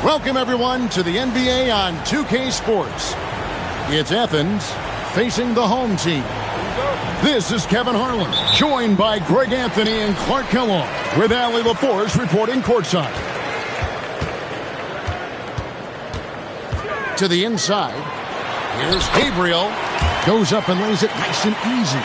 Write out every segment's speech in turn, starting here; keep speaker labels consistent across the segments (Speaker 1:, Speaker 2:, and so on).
Speaker 1: Welcome, everyone, to the NBA on 2K Sports. It's Athens facing the home team. This is Kevin Harlan, joined by Greg Anthony and Clark Kellogg, with Allie LaForce reporting courtside. To the inside, here's Gabriel. Goes up and lays it nice and easy.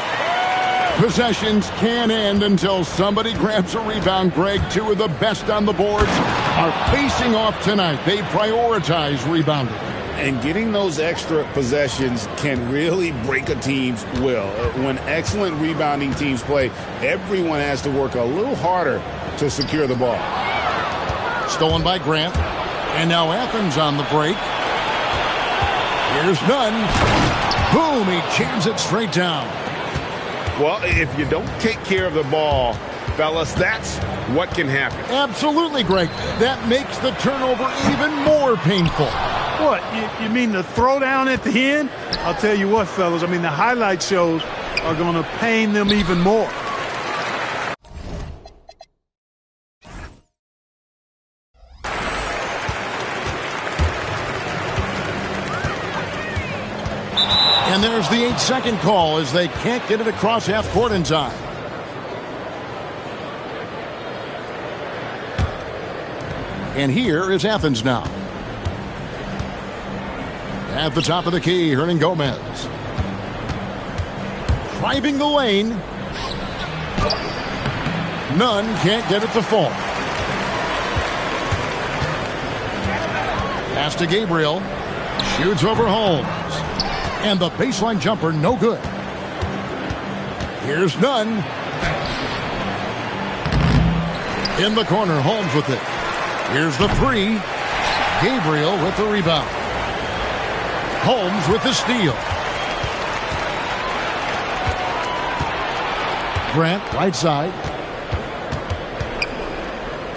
Speaker 1: Possessions can end until somebody grabs a rebound, Greg. Two of the best on the boards are facing off tonight. They prioritize rebounding.
Speaker 2: And getting those extra possessions can really break a team's will. When excellent rebounding teams play, everyone has to work a little harder to secure the ball.
Speaker 1: Stolen by Grant. And now Athens on the break. Here's Nunn. Boom, he jams it straight down.
Speaker 2: Well, if you don't take care of the ball, fellas, that's what can happen.
Speaker 1: Absolutely, Greg. That makes the turnover even more painful.
Speaker 3: What, you mean the throwdown at the end? I'll tell you what, fellas, I mean, the highlight shows are going to pain them even more.
Speaker 1: And there's the 8-second call as they can't get it across half court in time. And here is Athens now. At the top of the key, Hernangomez. Driving the lane. Nunn can't get it to fall. Pass to Gabriel. Shoots over Holmes. And the baseline jumper, no good. Here's Nunn. In the corner, Holmes with it. Here's the three. Gabriel with the rebound. Holmes with the steal. Grant, right side.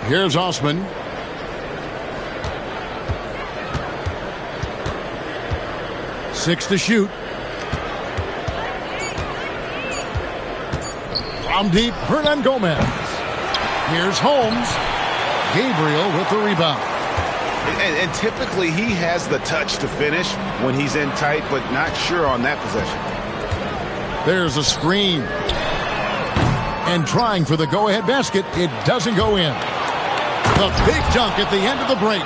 Speaker 1: Here's Osman. Six to shoot. From deep, Hernangomez. Here's Holmes. Gabriel with the rebound.
Speaker 2: And typically he has the touch to finish when he's in tight, but not sure on that possession.
Speaker 1: There's a screen. And trying for the go-ahead basket, it doesn't go in. The big dunk at the end of the break.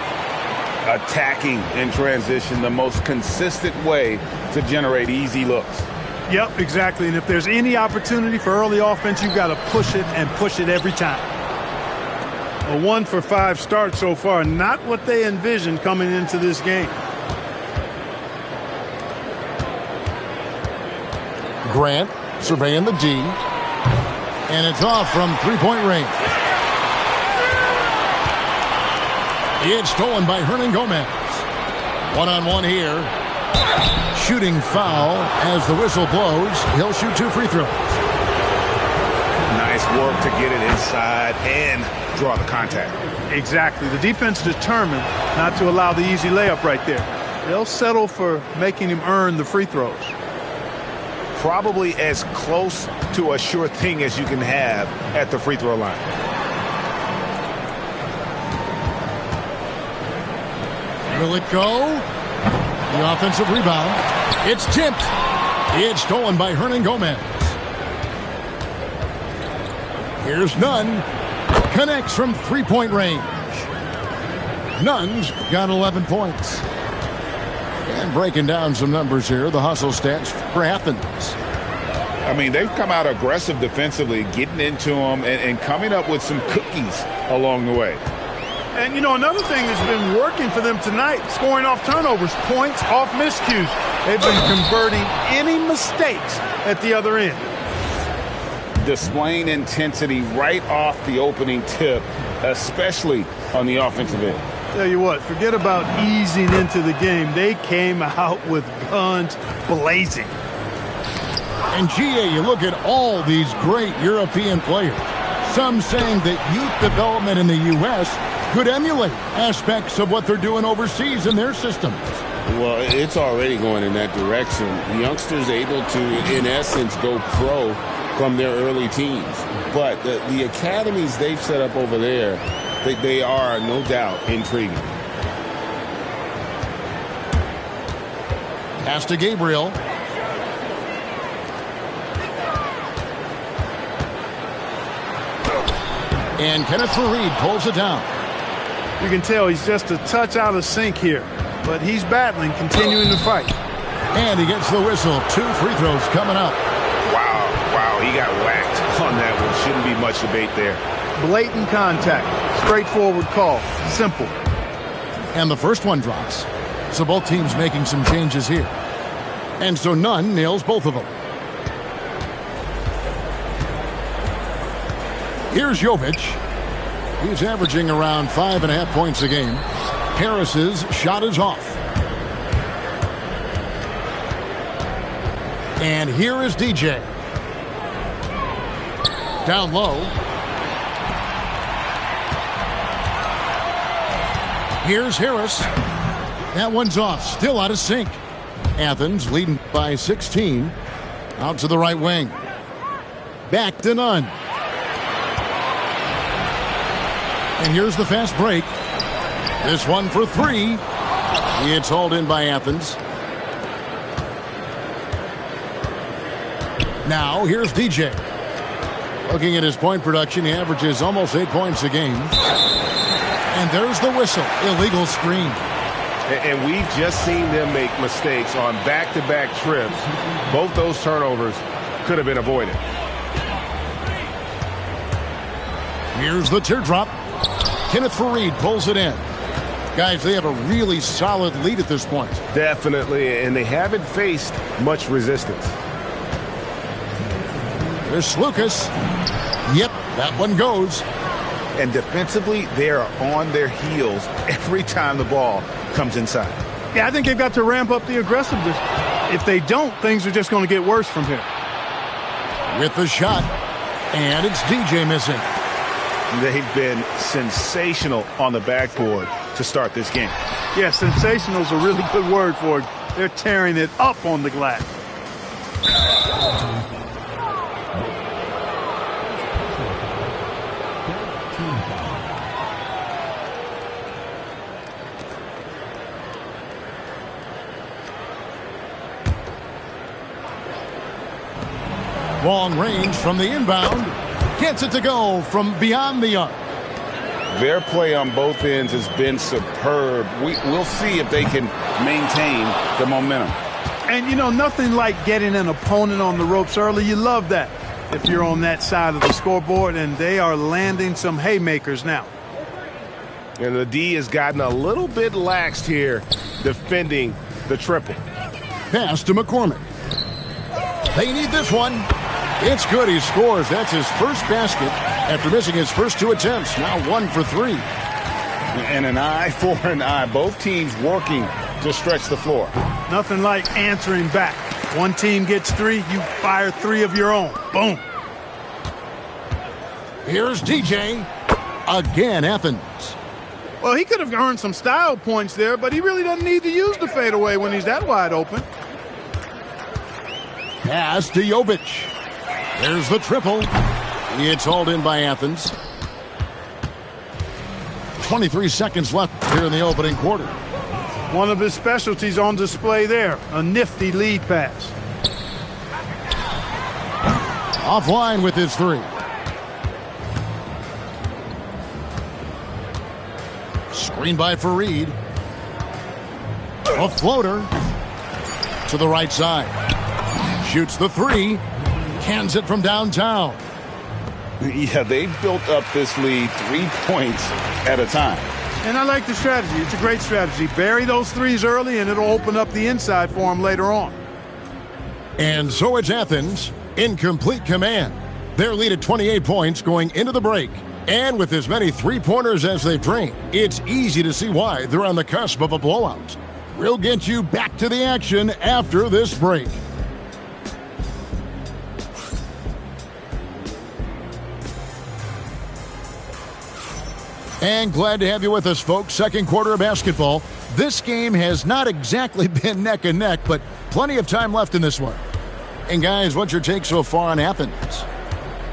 Speaker 2: Attacking in transition, the most consistent way to generate easy looks.
Speaker 3: Yep, exactly. And if there's any opportunity for early offense, you've got to push it and push it every time. A 1 for 5 start so far, not what they envisioned coming into this game.
Speaker 1: Grant surveying the D. And it's off from three-point range. It's stolen by Hernangomez. One-on-one here. Shooting foul as the whistle blows. He'll shoot 2 free throws.
Speaker 2: Nice work to get it inside and draw the contact.
Speaker 3: Exactly. The defense determined not to allow the easy layup right there. They'll settle for making him earn the free throws.
Speaker 2: Probably as close to a sure thing as you can have at the free throw line.
Speaker 1: Will it go? The offensive rebound. It's tipped. It's stolen by Hernangomez. Here's Nunn. Connects from three-point range. Nunn's got 11 points. And breaking down some numbers here, the hustle stats for Athens.
Speaker 2: I mean, they've come out aggressive defensively, getting into them and coming up with some cookies along the way.
Speaker 3: And, you know, another thing that's been working for them tonight, scoring off turnovers, points off miscues. They've been converting any mistakes at the other end.
Speaker 2: Displaying intensity right off the opening tip, especially on the offensive end.
Speaker 3: Tell you what, forget about easing into the game. They came out with guns blazing.
Speaker 1: And GA, you look at all these great European players. Some saying that youth development in the U.S. could emulate aspects of what they're doing overseas in their systems.
Speaker 4: Well, it's already going in that direction. Youngsters able to, in essence, go pro from their early teens. But the academies they've set up over there, they are, no doubt, intriguing.
Speaker 1: Pass to Gabriel. And Kenneth Fareed pulls it down.
Speaker 3: You can tell he's just a touch out of sync here, but he's battling, continuing to fight.
Speaker 1: And he gets the whistle. 2 free throws coming up.
Speaker 2: Wow, he got whacked on that one. Shouldn't be much debate there.
Speaker 3: Blatant contact, straightforward call, simple.
Speaker 1: And the first one drops. So both teams making some changes here. And so none nails both of them. Here's Jovic. He's averaging around 5.5 points a game. Harris's shot is off. And here is DJ. Down low. Here's Harris. That one's off. Still out of sync. Athens leading by 16. Out to the right wing. Back to none. And here's the fast break. This one for 3. It's hauled in by Athens. Now here's DJ. Looking at his point production, he averages almost 8 points a game. And there's the whistle. Illegal screen.
Speaker 2: And we've just seen them make mistakes on back-to-back trips. Both those turnovers could have been avoided.
Speaker 1: Here's the teardrop. Kenneth Fareed pulls it in. Guys, they have a really solid lead at this point.
Speaker 2: Definitely, and they haven't faced much resistance.
Speaker 1: There's Lucas. Yep, that one goes.
Speaker 2: And defensively, they are on their heels every time the ball comes inside.
Speaker 3: Yeah, I think they've got to ramp up the aggressiveness. If they don't, things are just going to get worse from here.
Speaker 1: With the shot, and it's DJ missing.
Speaker 2: They've been sensational on the backboard to start this game.
Speaker 3: Yeah, sensational is a really good word for it. They're tearing it up on the glass.
Speaker 1: Long range from the inbound. Gets it to go from beyond the arc.
Speaker 2: Their play on both ends has been superb. We'll see if they can maintain the momentum.
Speaker 3: And, you know, nothing like getting an opponent on the ropes early. You love that if you're on that side of the scoreboard, and they are landing some haymakers now.
Speaker 2: And the D has gotten a little bit laxed here defending the triple.
Speaker 1: Pass to McCormick. They need this one. It's good. He scores. That's his first basket after missing his first 2 attempts. Now 1 for 3.
Speaker 2: And an eye for an eye. Both teams working to stretch the floor.
Speaker 3: Nothing like answering back. One team gets 3, you fire 3 of your own. Boom.
Speaker 1: Here's DJ. Again, Athens.
Speaker 3: Well, he could have earned some style points there, but he really doesn't need to use the fadeaway when he's that wide open.
Speaker 1: Pass to Jovic. There's the triple. It's hauled in by Athens. 23 seconds left here in the opening quarter.
Speaker 3: One of his specialties on display there. A nifty lead pass.
Speaker 1: Offline with his 3. Screen by Fareed. A floater to the right side. Shoots the 3. Hands it from downtown.
Speaker 2: Yeah, they've built up this lead 3 points at a time.
Speaker 3: And I like the strategy. It's a great strategy. Bury those threes early, and it'll open up the inside for them later on.
Speaker 1: And so it's Athens in complete command. Their lead at 28 points going into the break. And with as many three-pointers as they've drained, it's easy to see why they're on the cusp of a blowout. We'll get you back to the action after this break. And glad to have you with us, folks. Second quarter of basketball. This game has not exactly been neck and neck, but plenty of time left in this one. And guys, what's your take so far on Athens?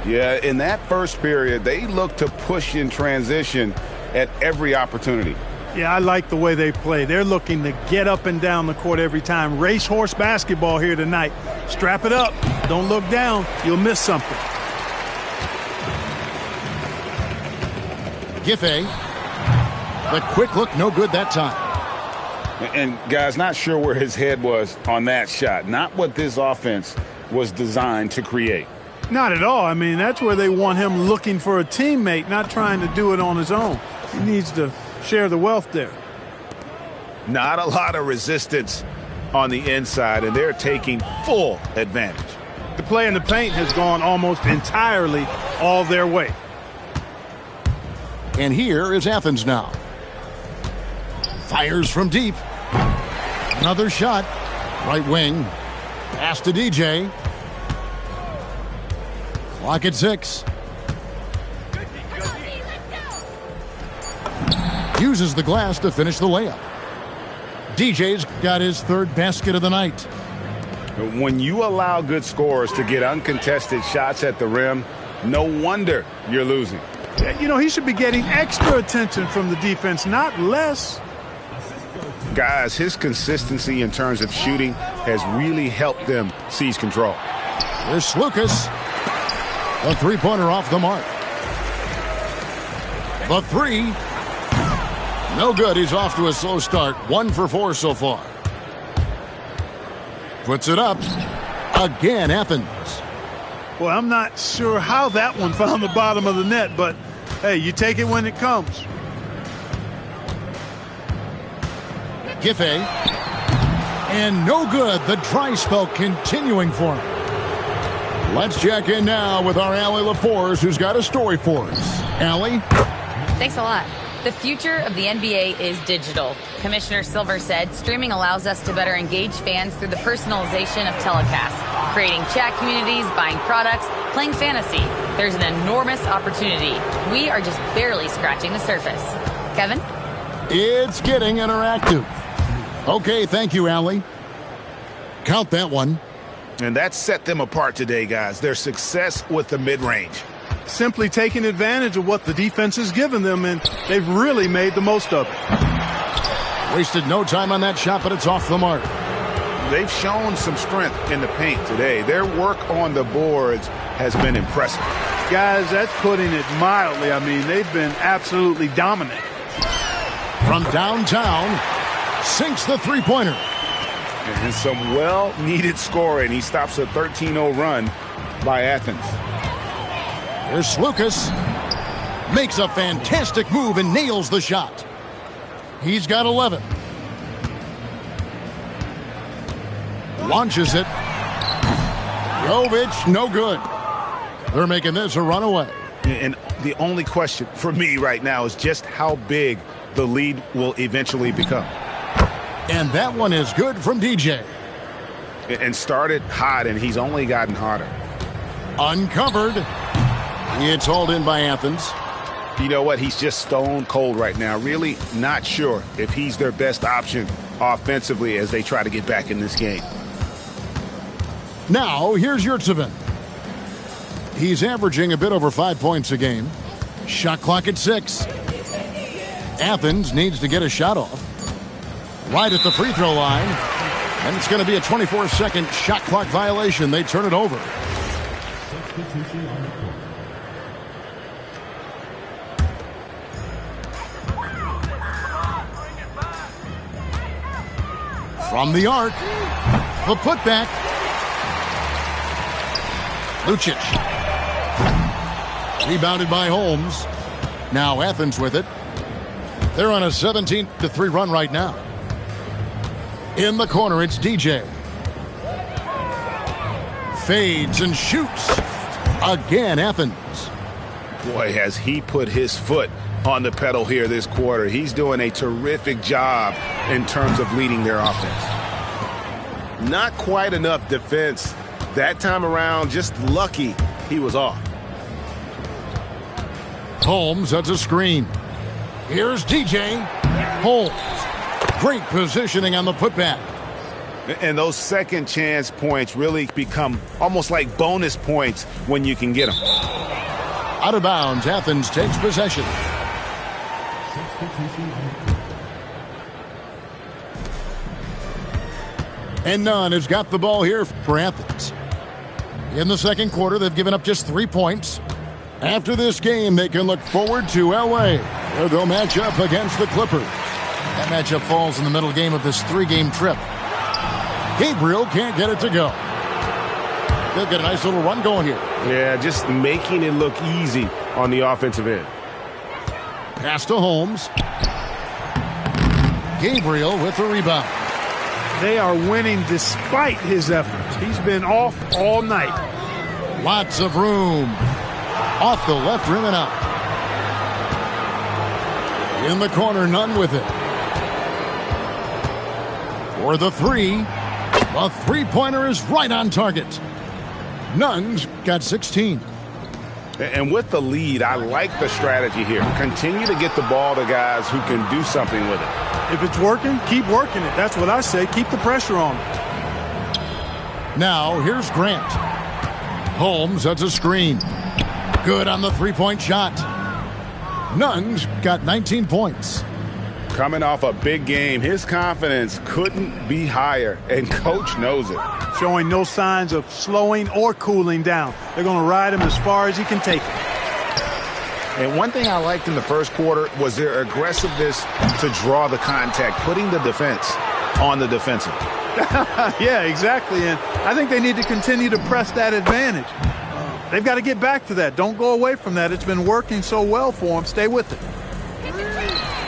Speaker 2: Yeah, in that first period, they looked to push in transition at every opportunity.
Speaker 3: Yeah, I like the way they play. They're looking to get up and down the court every time. Racehorse basketball here tonight. Strap it up. Don't look down. You'll miss something.
Speaker 1: Giffey. The quick look, no good that time.
Speaker 2: And, guys, not sure where his head was on that shot. Not what this offense was designed to create.
Speaker 3: Not at all. I mean, that's where they want him looking for a teammate, not trying to do it on his own. He needs to share the wealth there.
Speaker 2: Not a lot of resistance on the inside, and they're taking full advantage.
Speaker 3: The play in the paint has gone almost entirely all their way.
Speaker 1: And here is Athens now. Fires from deep. Another shot. Right wing. Pass to DJ. Clock at 6. Uses the glass to finish the layup. DJ's got his third basket of the night.
Speaker 2: When you allow good scorers to get uncontested shots at the rim, no wonder you're losing.
Speaker 3: You know, he should be getting extra attention from the defense, not less.
Speaker 2: Guys, his consistency in terms of shooting has really helped them seize control.
Speaker 1: Here's Lucas. A three-pointer off the mark. The three. No good. He's off to a slow start. 1 for 4 so far. Puts it up. Again, Athens.
Speaker 3: Well, I'm not sure how that one found the bottom of the net, but, hey, you take it when it comes.
Speaker 1: Giffey. And no good. The dry spell continuing for him. Let's check in now with our Allie LaForce, who's got a story for us. Allie?
Speaker 5: Thanks a lot. The future of the NBA is digital. Commissioner Silver said streaming allows us to better engage fans through the personalization of telecasts, creating chat communities, buying products, playing fantasy. There's an enormous opportunity. We are just barely scratching the surface. Kevin?
Speaker 1: It's getting interactive. Okay, thank you, Allie. Count that one.
Speaker 2: And that set them apart today, guys. Their success with the mid-range.
Speaker 3: Simply taking advantage of what the defense has given them, and they've really made the most of it.
Speaker 1: Wasted no time on that shot, but it's off the mark.
Speaker 2: They've shown some strength in the paint today. Their work on the boards has been impressive.
Speaker 3: Guys, that's putting it mildly. I mean, they've been absolutely dominant.
Speaker 1: From downtown, sinks the three-pointer.
Speaker 2: And some well-needed scoring. He stops a 13-0 run by Athens.
Speaker 1: Here's Lucas. Makes a fantastic move and nails the shot. He's got 11. Launches it. Jovic, no good. They're making this a runaway.
Speaker 2: And the only question for me right now is just how big the lead will eventually become.
Speaker 1: And that one is good from DJ.
Speaker 2: And started hot, and he's only gotten hotter.
Speaker 1: Uncovered. It's hauled in by Athens.
Speaker 2: You know what? He's just stone cold right now. Really not sure if he's their best option offensively as they try to get back in this game.
Speaker 1: Now, here's Raicevic. He's averaging a bit over 5 points a game. Shot clock at 6. Athens needs to get a shot off. Right at the free throw line. And it's going to be a 24-second shot clock violation. They turn it over. From the arc, the putback. Lucic. Rebounded by Holmes. Now Athens with it. They're on a 17-3 run right now. In the corner, it's DJ. Fades and shoots. Again, Athens.
Speaker 2: Boy, has he put his foot on the pedal here this quarter. He's doing a terrific job in terms of leading their offense.
Speaker 4: Not quite enough defense that time around. Just lucky he was off.
Speaker 1: Holmes, that's a screen. Here's DJ. Holmes. Great positioning on the putback.
Speaker 2: And those second chance points really become almost like bonus points when you can get them.
Speaker 1: Out of bounds, Athens takes possession. And Nunn has got the ball here for Athens. In the second quarter, they've given up just 3 points. After this game, they can look forward to L.A., where they'll match up against the Clippers. That matchup falls in the middle game of this 3-game trip. Gabriel can't get it to go. They've got a nice little run going here.
Speaker 4: Yeah, just making it look easy on the offensive end.
Speaker 1: Pass to Holmes. Gabriel with the rebound.
Speaker 3: They are winning despite his efforts. He's been off all night.
Speaker 1: Lots of room. Off the left rim and out. In the corner, Nunn with it. For the three. The three-pointer is right on target. Nunn's got 16.
Speaker 2: And with the lead, I like the strategy here. Continue to get the ball to guys who can do something with it.
Speaker 3: If it's working, keep working it. That's what I say. Keep the pressure on him.
Speaker 1: Now, here's Grant. Holmes, that's a screen. Good on the three-point shot. Nunn's got 19 points.
Speaker 2: Coming off a big game, his confidence couldn't be higher, and Coach knows it.
Speaker 3: Showing no signs of slowing or cooling down. They're going to ride him as far as he can take it.
Speaker 2: And one thing I liked in the first quarter was their aggressiveness to draw the contact, putting the defense on the defensive.
Speaker 3: Yeah, exactly. And I think they need to continue to press that advantage. They've got to get back to that. Don't go away from that. It's been working so well for them. Stay with it.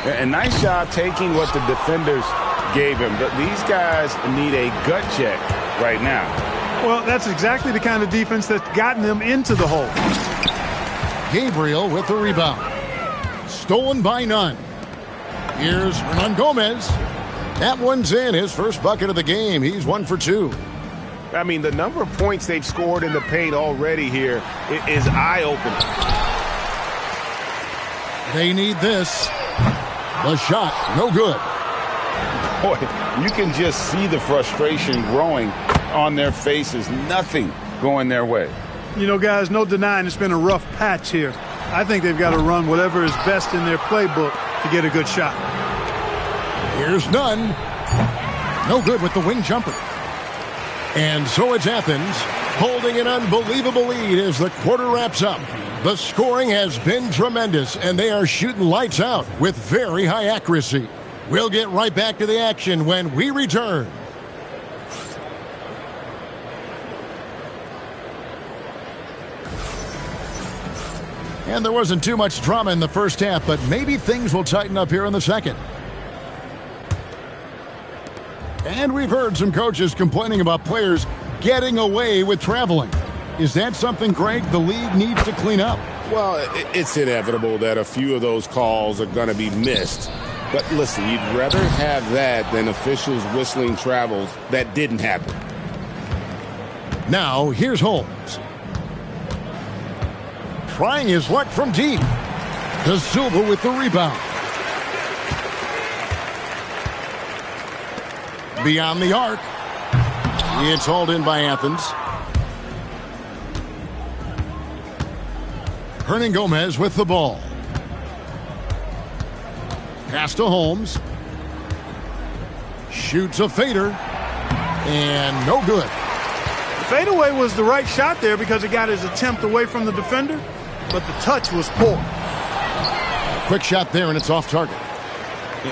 Speaker 2: And nice job taking what the defenders gave him. But these guys need a gut check right now.
Speaker 3: Well, that's exactly the kind of defense that's gotten them into the hole.
Speaker 1: Gabriel with the rebound. Stolen by Nunn. Here's Hernan Gomez. That one's in. His first bucket of the game. He's 1 for 2.
Speaker 4: I mean, the number of points they've scored in the paint already here is eye-opening.
Speaker 1: They need this. The shot, no good.
Speaker 2: Boy, you can just see the frustration growing on their faces. Nothing going their way.
Speaker 3: You know, guys, no denying it's been a rough patch here. I think they've got to run whatever is best in their playbook to get a good shot.
Speaker 1: Here's Nunn. No good with the wing jumper. And so it's Athens holding an unbelievable lead as the quarter wraps up. The scoring has been tremendous, and they are shooting lights out with very high accuracy. We'll get right back to the action when we return. And there wasn't too much drama in the first half, but maybe things will tighten up here in the second. And we've heard some coaches complaining about players getting away with traveling. Is that something, Greg, the league needs to clean up?
Speaker 2: Well, it's inevitable that a few of those calls are going to be missed. But listen, you'd rather have that than officials whistling travels that didn't happen.
Speaker 1: Now, here's Holmes. Trying his luck from deep. De Silva with the rebound. Beyond the arc. It's hauled in by Athens. Hernan Gomez with the ball. Pass to Holmes. Shoots a fader. And no good.
Speaker 3: The fadeaway was the right shot there because it got his attempt away from the defender, but the touch was poor.
Speaker 1: Quick shot there, and it's off target.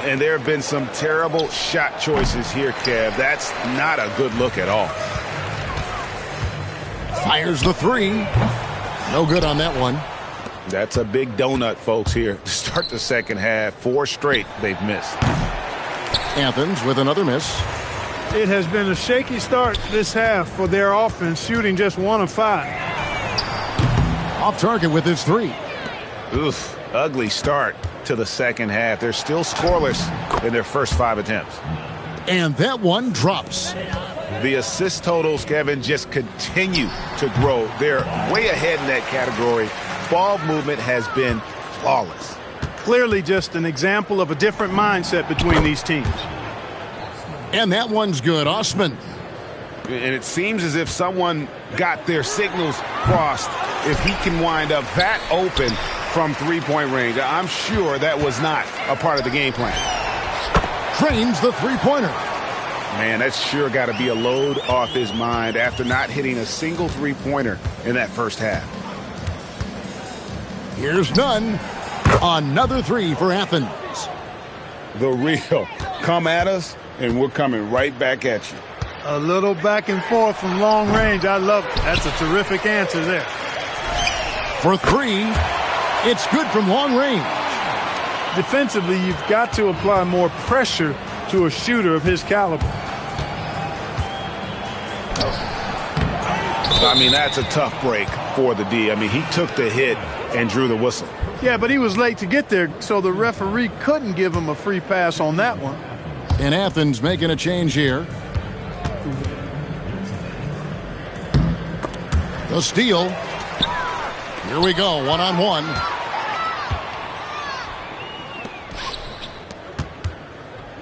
Speaker 2: And there have been some terrible shot choices here, Kev. That's not a good look at all.
Speaker 1: Fires the three. No good on that one.
Speaker 2: That's a big donut, folks, here to start the second half. 4 straight they've missed.
Speaker 1: Athens with another miss.
Speaker 3: It has been a shaky start this half for their offense, shooting just 1 of 5.
Speaker 1: Off target with his 3.
Speaker 2: Oof, ugly start to the second half. They're still scoreless in their first 5 attempts.
Speaker 1: And that one drops.
Speaker 2: The assist totals, Kevin, just continue to grow. They're way ahead in that category. Ball movement has been flawless.
Speaker 3: Clearly just an example of a different mindset between these teams.
Speaker 1: And that one's good. Osman.
Speaker 2: And it seems as if someone got their signals crossed. If he can wind up that open from three-point range, I'm sure that was not a part of the game plan.
Speaker 1: Drains the three-pointer.
Speaker 2: Man, that's sure got to be a load off his mind after not hitting a single three-pointer in that first half.
Speaker 1: Here's none. Another 3 for Athens.
Speaker 2: The real. Come at us, and we're coming right back at you.
Speaker 3: A little back and forth from long range. I love it. That's a terrific answer there.
Speaker 1: For 3, it's good from long range.
Speaker 3: Defensively, you've got to apply more pressure to a shooter of his caliber.
Speaker 2: I mean, that's a tough break for the D. I mean, he took the hit and drew the whistle.
Speaker 3: Yeah, but he was late to get there, so the referee couldn't give him a free pass on that one.
Speaker 1: And Athens making a change here. The steal. Here we go, one-on-one.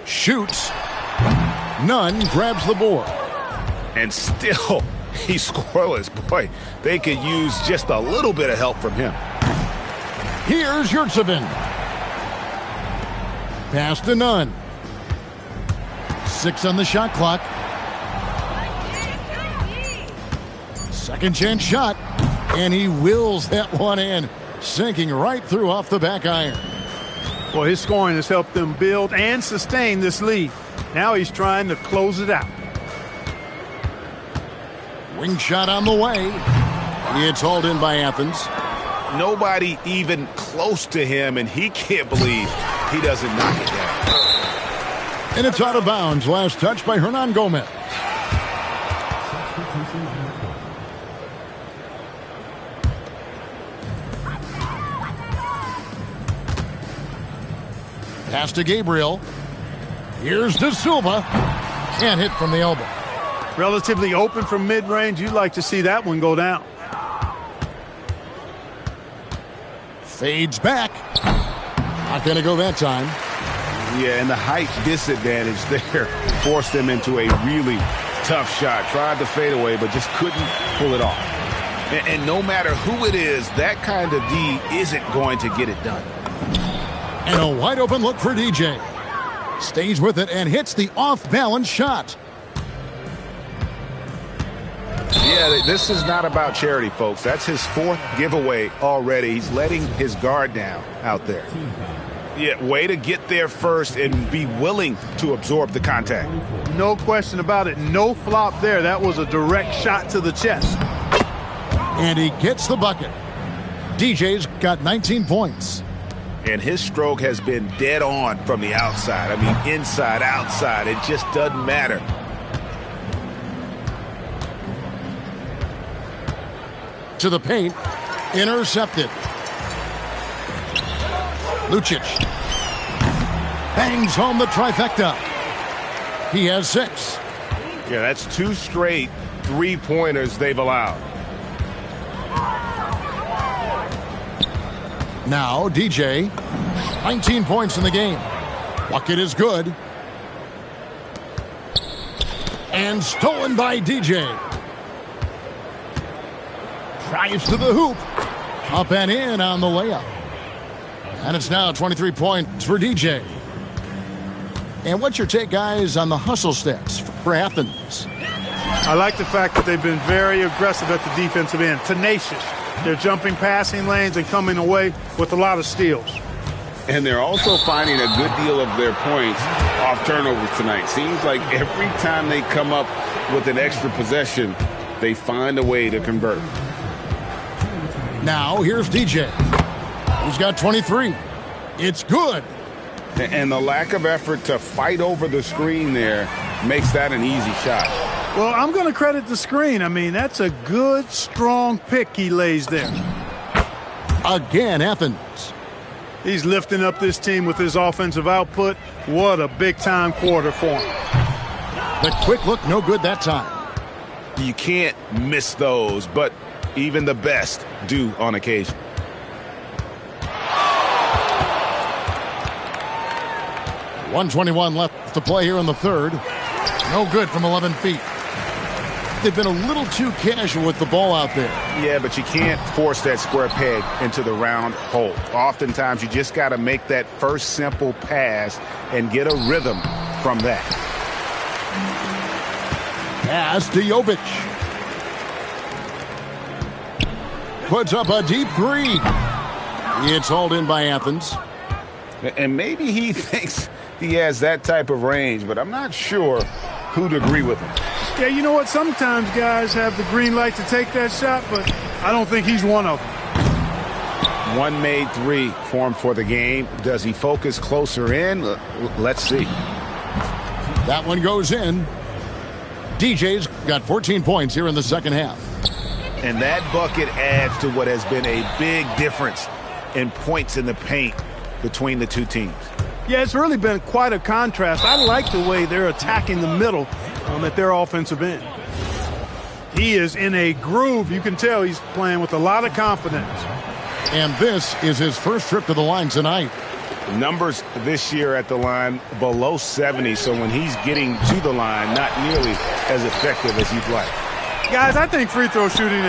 Speaker 1: Shoots. Nunn grabs the board.
Speaker 2: And still, he's scoreless. Boy, they could use just a little bit of help from him.
Speaker 1: Here's Raicevic. Pass to Nunn. 6 on the shot clock. Second chance shot. And he wills that one in, sinking right through off the back iron.
Speaker 3: Well, his scoring has helped them build and sustain this lead. Now he's trying to close it out.
Speaker 1: Wing shot on the way. It's hauled in by Athens.
Speaker 2: Nobody even close to him, and he can't believe he doesn't knock it down.
Speaker 1: And it's out of bounds. Last touch by Hernan Gomez. Pass to Gabriel. Here's De Silva. Can't hit from the elbow.
Speaker 3: Relatively open from mid-range. You'd like to see that one go down.
Speaker 1: Fades back. Not going to go that time.
Speaker 2: Yeah, and the height disadvantage there forced them into a really tough shot. Tried to fade away, but just couldn't pull it off. And no matter who it is, that kind of D isn't going to get it done.
Speaker 1: And a wide open look for DJ. Stays with it and hits the off-balance shot.
Speaker 2: Yeah, this is not about charity, folks. That's his 4th giveaway already. He's letting his guard down out there. Yeah, way to get there first and be willing to absorb the contact.
Speaker 3: No question about it. No flop there. That was a direct shot to the chest.
Speaker 1: And he gets the bucket. DJ's got 19 points.
Speaker 2: And his stroke has been dead on from the outside. I mean, inside, outside. It just doesn't matter.
Speaker 1: To the paint. Intercepted. Lucic. Bangs home the trifecta. He has 6.
Speaker 4: Yeah, that's 2 straight three-pointers they've allowed.
Speaker 1: Now DJ. 19 points in the game. Bucket is good. And stolen by DJ. Drives to the hoop. Up and in on the layup. And it's now 23 points for DJ. And what's your take, guys, on the hustle stats for Athens?
Speaker 3: I like the fact that they've been very aggressive at the defensive end. Tenacious. They're jumping passing lanes and coming away with a lot of steals.
Speaker 4: And they're also finding a good deal of their points off turnovers tonight. Seems like every time they come up with an extra possession, they find a way to convert.
Speaker 1: Now here's DJ. He's got 23. It's good.
Speaker 4: And the lack of effort to fight over the screen there makes that an easy shot.
Speaker 3: Well, I'm going to credit the screen. I mean, that's a good, strong pick he lays there.
Speaker 1: Again, Athens.
Speaker 3: He's lifting up this team with his offensive output. What a big-time quarter for him.
Speaker 1: The quick look, no good that time.
Speaker 2: You can't miss those, but even the best do on occasion.
Speaker 1: .121 left to play here in the third. No good from 11 feet. They've been a little too casual with the ball out there.
Speaker 2: Yeah, but you can't force that square peg into the round hole. Oftentimes, you just got to make that first simple pass and get a rhythm from that.
Speaker 1: Pass to Jovic. Puts up a deep three. It's hauled in by Athens.
Speaker 2: And maybe he thinks he has that type of range, but I'm not sure who'd agree with him.
Speaker 3: Yeah, you know what? Sometimes guys have the green light to take that shot, but I don't think he's one of them.
Speaker 2: One made three for him for the game. Does he focus closer in? Let's see.
Speaker 1: That one goes in. DJ's got 14 points here in the second half.
Speaker 2: And that bucket adds to what has been a big difference in points in the paint between the two teams.
Speaker 3: Yeah, it's really been quite a contrast. I like the way they're attacking the middle at their offensive end. He is in a groove. You can tell he's playing with a lot of confidence.
Speaker 1: And this is his first trip to the line tonight.
Speaker 2: Numbers this year at the line below 70, so when he's getting to the line, not nearly as effective as he'd like.
Speaker 3: Guys, I think free throw shooting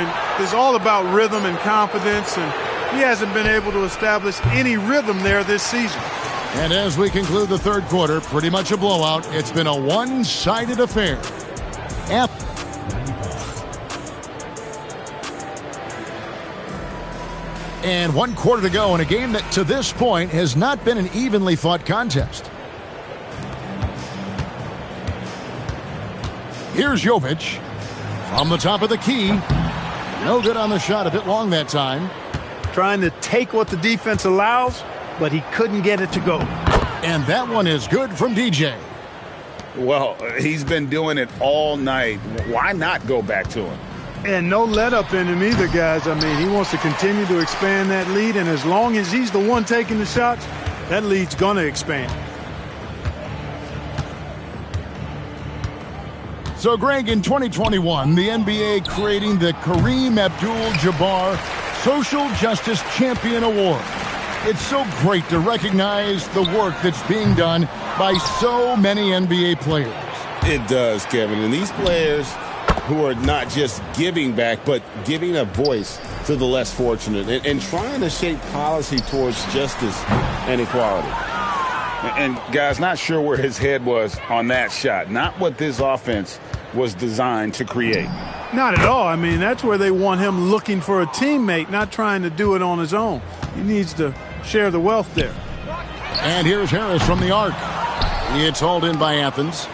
Speaker 3: is all about rhythm and confidence, and he hasn't been able to establish any rhythm there this season.
Speaker 1: And as we conclude the third quarter, pretty much a blowout. It's been a one-sided affair. And 1 quarter to go in a game that to this point has not been an evenly fought contest. Here's Jovic from the top of the key. No good on the shot, a bit long that time.
Speaker 3: Trying to take what the defense allows, but he couldn't get it to go.
Speaker 1: And that one is good from DJ.
Speaker 2: Well, he's been doing it all night. Why not go back to him?
Speaker 3: And no let up in him either, guys. I mean, he wants to continue to expand that lead, and as long as he's the one taking the shots, that lead's going to expand.
Speaker 1: So, Greg, in 2021, the NBA creating the Kareem Abdul-Jabbar Social Justice Champion Award. It's so great to recognize the work that's being done by so many NBA players.
Speaker 4: It does, Kevin. And these players who are not just giving back, but giving a voice to the less fortunate and trying to shape policy towards justice and equality.
Speaker 2: And, guys, not sure where his head was on that shot. Not what this offense was designed to create.
Speaker 3: Not at all. I mean, that's where they want him looking for a teammate, not trying to do it on his own. He needs to share the wealth there.
Speaker 1: And here's Harris from the arc. It's hauled in by Athens.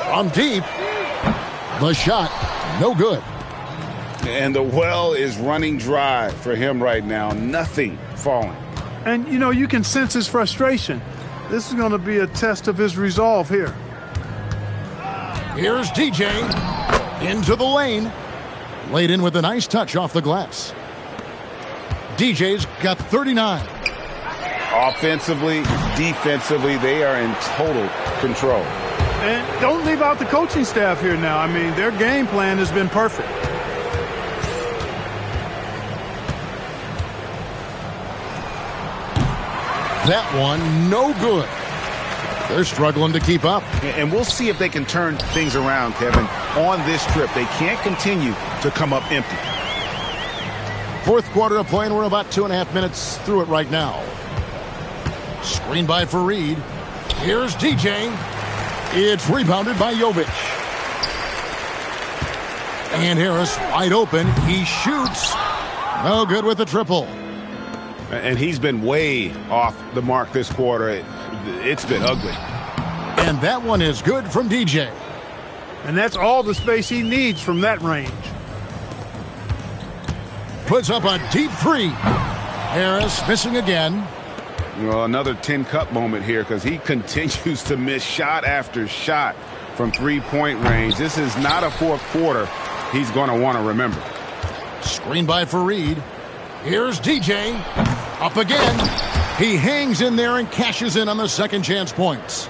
Speaker 1: From deep. The shot, no good.
Speaker 2: And the well is running dry for him right now. Nothing falling.
Speaker 3: And, you know, you can sense his frustration. This is going to be a test of his resolve here.
Speaker 1: Here's DJ into the lane. Laid in with a nice touch off the glass. DJ's got 39.
Speaker 2: Offensively, defensively, they are in total control.
Speaker 3: And don't leave out the coaching staff here now. I mean, their game plan has been perfect.
Speaker 1: That one, no good. They're struggling to keep up.
Speaker 2: And we'll see if they can turn things around, Kevin. On this trip, they can't continue to come up empty.
Speaker 1: Fourth quarter of play, and we're about 2.5 minutes through it right now. Screen by Fareed. Here's DJ. It's rebounded by Jovic. And Harris wide open. He shoots. No good with the triple.
Speaker 2: And he's been way off the mark this quarter. It's been ugly.
Speaker 1: And that one is good from DJ.
Speaker 3: And that's all the space he needs from that range.
Speaker 1: Puts up a deep three. Harris missing again.
Speaker 2: Well, another tin cup moment here because he continues to miss shot after shot from three-point range. This is not a fourth quarter he's going to want to remember.
Speaker 1: Screen by Fareed. Here's DJ. Up again. He hangs in there and cashes in on the second chance points.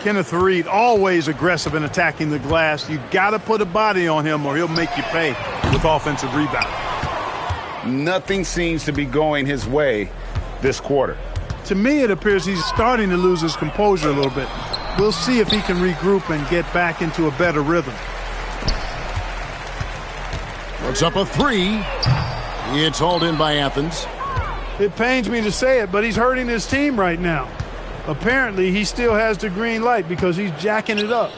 Speaker 3: Kenneth Fareed, always aggressive in attacking the glass. You got to put a body on him or he'll make you pay with offensive rebound.
Speaker 2: Nothing seems to be going his way this quarter.
Speaker 3: To me, it appears he's starting to lose his composure a little bit. We'll see if he can regroup and get back into a better rhythm.
Speaker 1: Puts up a three. It's hauled in by Athens.
Speaker 3: It pains me to say it, but he's hurting his team right now. Apparently, he still has the green light because he's jacking it up.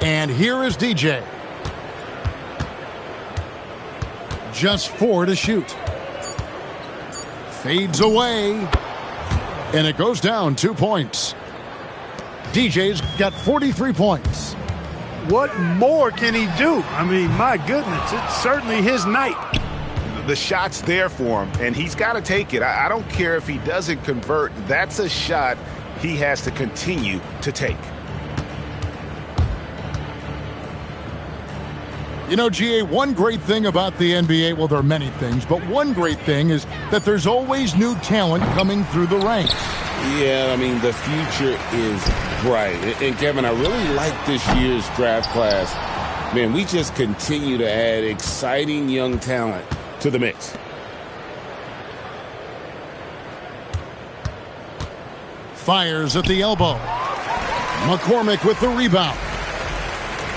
Speaker 1: And here is DJ. Just 4 to shoot. Fades away. And it goes down 2 points. DJ's got 43 points.
Speaker 3: What more can he do? I mean, my goodness, it's certainly his night.
Speaker 2: The shot's there for him, and he's got to take it. I don't care if he doesn't convert. That's a shot he has to continue to take.
Speaker 1: You know, GA, one great thing about the NBA, well, there are many things, but one great thing is that there's always new talent coming through the ranks.
Speaker 4: Yeah, I mean, the future is bright. And Kevin, I really like this year's draft class. Man, we just continue to add exciting young talent to the mix.
Speaker 1: Fires at the elbow. McCormick with the rebound.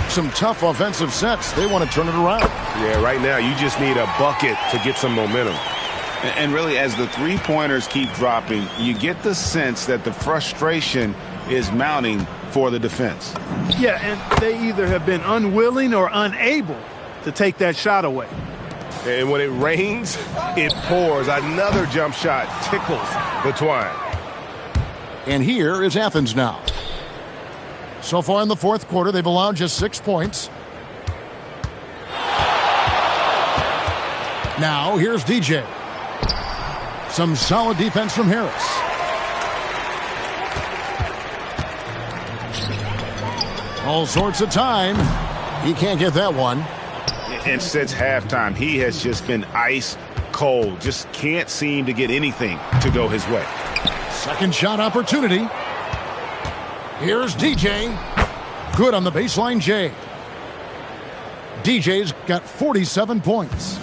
Speaker 1: Some tough offensive sets. They want to turn it around.
Speaker 2: Yeah, right now you just need a bucket to get some momentum. And really, as the three-pointers keep dropping, you get the sense that the frustration is mounting for the defense.
Speaker 3: Yeah, and they either have been unwilling or unable to take that shot away.
Speaker 2: And when it rains, it pours. Another jump shot tickles the twine.
Speaker 1: And here is Athens now. So far in the fourth quarter, they've allowed just 6 points. Now, here's DJ. Some solid defense from Harris. All sorts of time. He can't get that one.
Speaker 2: And since halftime, he has just been ice cold. Just can't seem to get anything to go his way.
Speaker 1: Second shot opportunity. Here's DJ. Good on the baseline, Jay. DJ's got 47 points.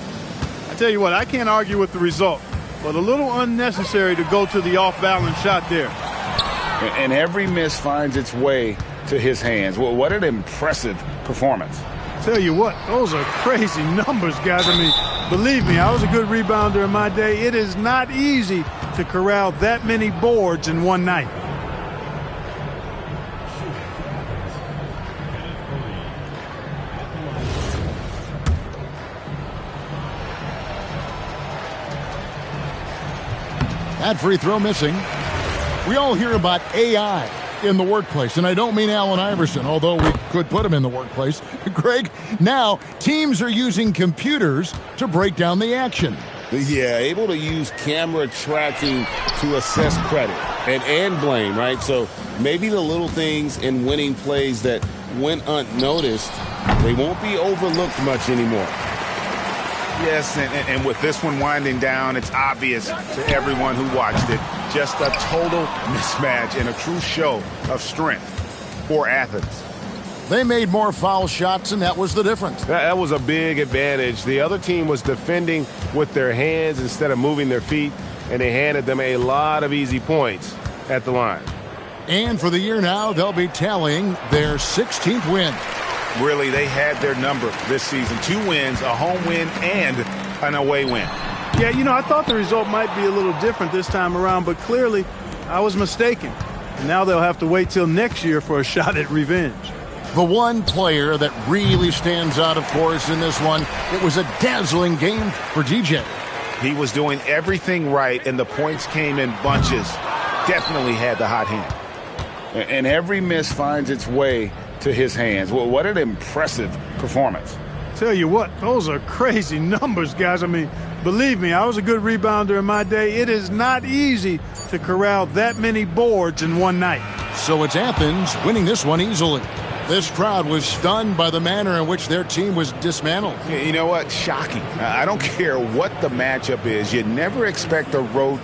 Speaker 3: I tell you what, I can't argue with the result, but a little unnecessary to go to the off-balance shot there.
Speaker 2: And every miss finds its way to his hands. Well, what an impressive performance.
Speaker 3: Tell you what, those are crazy numbers, guys. I mean, believe me, I was a good rebounder in my day. It is not easy to corral that many boards in one night.
Speaker 1: That free throw missing. We all hear about AI in the workplace, and I don't mean Allen Iverson, although we could put him in the workplace. Greg, now teams are using computers to break down the action.
Speaker 4: Yeah, able to use camera tracking to assess credit and blame, right? So maybe the little things in winning plays that went unnoticed, they won't be overlooked much anymore.
Speaker 2: Yes, and with this one winding down, it's obvious to everyone who watched it. Just a total mismatch and a true show of strength for Athens.
Speaker 1: They made more foul shots, and that was the difference.
Speaker 6: That was a big advantage. The other team was defending with their hands instead of moving their feet, and they handed them a lot of easy points at the line.
Speaker 1: And for the year now, they'll be tallying their 16th win.
Speaker 2: Really, they had their number this season. 2 wins, a home win, and an away win.
Speaker 3: Yeah, you know, I thought the result might be a little different this time around, but clearly I was mistaken. And now they'll have to wait till next year for a shot at revenge.
Speaker 1: The one player that really stands out, of course, in this one, it was a dazzling game for DJ.
Speaker 2: He was doing everything right, and the points came in bunches. Definitely had the hot hand. and every miss finds its way to his hands. Well, what an impressive performance.
Speaker 3: Tell you what, those are crazy numbers, guys. I mean, believe me, I was a good rebounder in my day. It is not easy to corral that many boards in one night.
Speaker 1: So it's Athens winning this one easily. This crowd was stunned by the manner in which their team was dismantled.
Speaker 2: You know what? Shocking. I don't care what the matchup is. You never expect a road